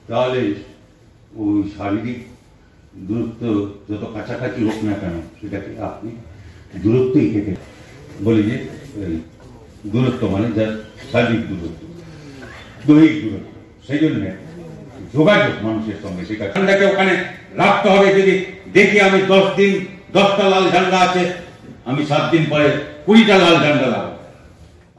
তাহলে ওই শারীরিক দূরত্ব যত কাছাকাছি হোক না কেন সেটাকে আপনি দূরত্বই থেকে বলি যে দূরত্ব মানে যার শারীরিক দূরত্ব, দৈহিক দূরত্ব, সেই জন্য যোগাযোগ মানুষের সঙ্গে সেটা ঠান্ডাকে ওখানে রাখতে হবে। যদি দেখি আমি 10 দিন 10টা লাল ঝান্ডা আছে, আমি 7 দিন পরে 20টা লাল ঝান্ডা লাগাবো।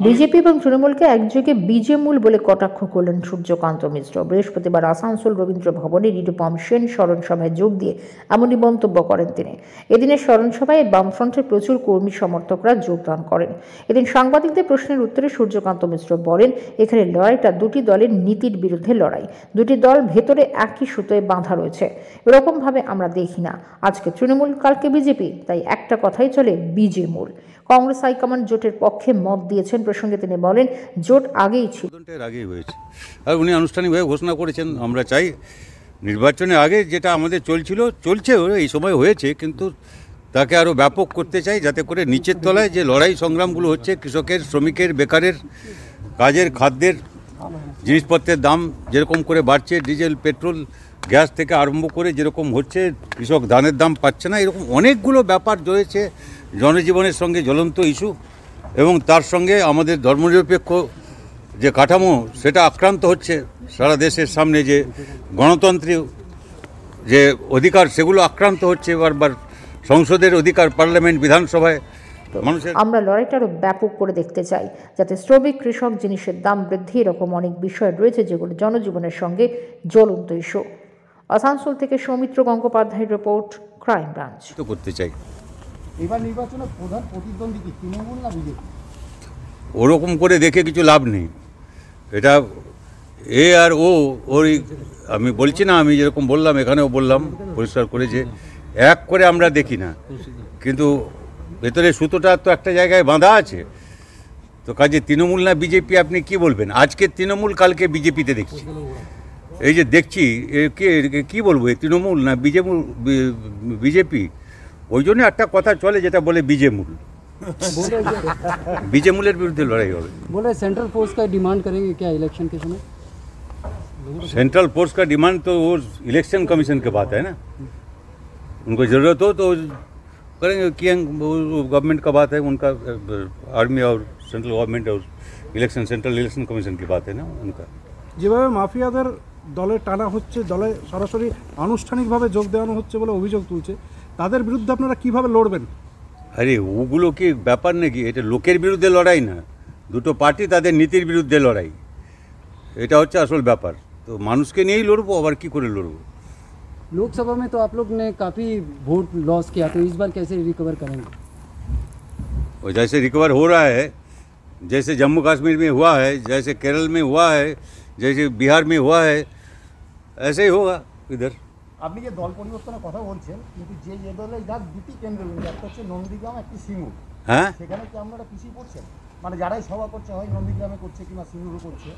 বিজেপি এবং তৃণমূলকে একযোগে বিজেমূল বলে কটাক্ষ করলেন সূর্যকান্ত মিশ্র। বৃহস্পতিবার আসানসোল রবীন্দ্র ভবনে নিরুপম সেন স্মরণ সভায় যোগ দিয়ে এমনই মন্তব্য করেন তিনি। এদিনের স্মরণ সভায় বামফ্রন্টের প্রচুর কর্মী সমর্থকরা যোগদান করেন। এদিন সাংবাদিকদের প্রশ্নের উত্তরে সূর্যকান্ত মিশ্র বলেন, এখানে লড়াইটা দুটি দলের নীতির বিরুদ্ধে লড়াই। দুটি দল ভেতরে একই সুতোয় বাঁধা রয়েছে, এরকমভাবে আমরা দেখি না। আজকে তৃণমূল, কালকে বিজেপি, তাই একটা কথাই চলে বিজেমূল। কংগ্রেস হাইকমান্ড জোটের পক্ষে মত দিয়েছেন। প্রসঙ্গে তিনি বলেন, জোট আগেই ছিল, আগেই হয়েছে আর উনি আনুষ্ঠানিকভাবে ঘোষণা করেছেন। আমরা চাই নির্বাচনের আগে যেটা আমাদের চলছে এই সময় হয়েছে, কিন্তু তাকে আরও ব্যাপক করতে চাই, যাতে করে নিচের তলায় যে লড়াই সংগ্রামগুলো হচ্ছে কৃষকের, শ্রমিকের, বেকারের, কাজের, খাদ্যের জিনিসপত্রের দাম যেরকম করে বাড়ছে, ডিজেল, পেট্রোল, গ্যাস থেকে আরম্ভ করে যেরকম হচ্ছে, কৃষক ধানের দাম পাচ্ছে না, এরকম অনেকগুলো ব্যাপার রয়েছে জনজীবনের সঙ্গে জ্বলন্ত ইস্যু। এবং তার সঙ্গে আমাদের ধর্মনিরপেক্ষ যে কাঠামো সেটা আক্রান্ত হচ্ছে, সারা দেশের সামনে যে গণতন্ত্রের যে অধিকার সেগুলো আক্রান্ত হচ্ছে বারবার। সংসদের অধিকার, পার্লামেন্ট, বিধানসভায় মানুষের আমরা লড়াইটা আরও ব্যাপক করে দেখতে চাই, যাতে শ্রমিক, কৃষক, জিনিসের দাম বৃদ্ধি, এরকম অনেক বিষয় রয়েছে যেগুলো জনজীবনের সঙ্গে জ্বলন্ত ইস্যু। আসানসোল থেকে সৌমিত্র গঙ্গোপাধ্যায়ের রিপোর্ট, ক্রাইম ব্রাঞ্চ। করতে চাই। এবার নির্বাচনে প্রধান প্রতিদ্বন্দ্বী কি তৃণমূল না বিজেপি? ওরকম করে দেখে কিছু লাভ নেই। এটা এ আর ওর আমি বলছি না, আমি যেরকম বললাম এখানেও বললাম পরিষ্কার করে যে এক করে আমরা দেখি না, কিন্তু ভেতরে সুতোটা তো একটা জায়গায় বাঁধা আছে। তো কাজে তৃণমূল না বিজেপি আপনি কি বলবেন? আজকে তৃণমূল, কালকে বিজেপিতে দেখছি। এই যে দেখছি কি বলবো, তৃণমূল না বিজেপি? ওই জন্য একটা কথা চলে যেটা বলে বিজেমূল। বিজেমূলের বিরুদ্ধে লড়াই হবে। बोले सेंट्रल फोर्स का डिमांड करेंगे क्या इलेक्शन के समय? सेंट्रल फोर्स का डिमांड तो वो इलेक्शन कमीशन की बात है ना, उनको ज़रूरत हो तो करेंगे। गवर्नमेंट का बात है, उनका आर्मी और सेंट्रल गवर्नमेंट और सेंट्रल इलेक्शन कमीशन की बात है ना उनका। যেভাবে মাফিয়াদের দলে টানা হচ্ছে, দলে সরাসরি আনুষ্ঠানিকভাবে যোগ দেওয়ানো হচ্ছে বলে অভিযোগ তুলছে, তাদের বিরুদ্ধে আপনারা কিভাবে লড়বেন? আরে ওগুলো কি ব্যাপার নাকি? এটা লোকের বিরুদ্ধে লড়াই না, দুটো পার্টি তাদের নীতির বিরুদ্ধে লড়াই, এটা হচ্ছে আসল ব্যাপার। তো মানুষকে নিয়েই লড়বো, আবার কি করে লড়বো? लोकसभा में तो आप लोग ने काफ़ी वोट लॉस किया, तो इस बार कैसे रिकवर करेंगे? और जैसे रिकवर हो रहा है, जैसे जम्मू कश्मीर में हुआ है, जैसे केरल में हुआ है, जैसे बिहार में हुआ है, ऐसे ही होगा इधर। আপনি যে দল পরিবর্তনের কথা বলছেন, কিন্তু যে দলে যার দুটি কেন্দ্র, একটা হচ্ছে নন্দীগ্রাম, একটি সিঙ্গুর, হ্যাঁ, সেখানে কি আপনারা পিছিয়ে পড়ছেন? মানে যারাই সভা করছে, হয় নন্দীগ্রামে করছে কিংবা সিঙ্গুরও করছে,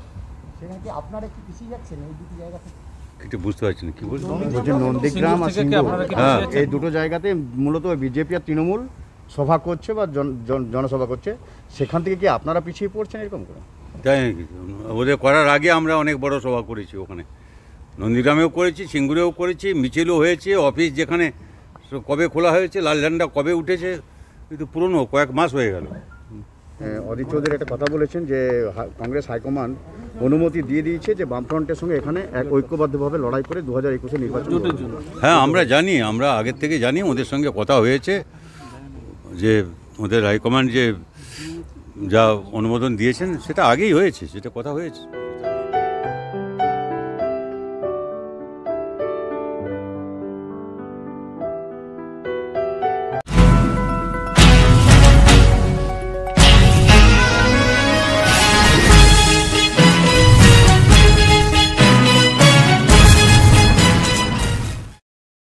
সেখানে কি আপনারা কি পিছিয়ে যাচ্ছেন এই দুটি জায়গা থেকে? একটু বুঝতে পারছি না কি বলছেন। নন্দীগ্রাম আর সিঙ্গুর, এই দুটো জায়গাতে মূলত বিজেপি আর তৃণমূল সভা করছে বা জনসভা করছে, সেখান থেকে কি আপনারা পিছিয়ে পড়ছেন এরকম করে? তাই নাকি? ওদের করার আগে আমরা অনেক বড় সভা করেছি, ওখানে নন্দীগ্রামেও করেছি, সিঙ্গুরেও করেছি, মিছিলও হয়েছে। অফিস যেখানে কবে খোলা হয়েছে, লাল ঝান্ডা কবে উঠেছে, কিন্তু পুরনো কয়েক মাস হয়ে গেল। অধীর চৌধুরী একটা কথা বলেছেন যে কংগ্রেস হাইকমান্ড অনুমতি দিয়ে দিয়েছে যে বামফ্রন্টের সঙ্গে এখানে এক ঐক্যবদ্ধভাবে লড়াই করে 2021 নির্বাচন। হ্যাঁ, আমরা জানি, আমরা আগের থেকে জানি, ওদের সঙ্গে কথা হয়েছে যে ওদের হাইকমান্ড যে যা অনুমোদন দিয়েছেন সেটা আগেই হয়েছে, সেটা কথা হয়েছে।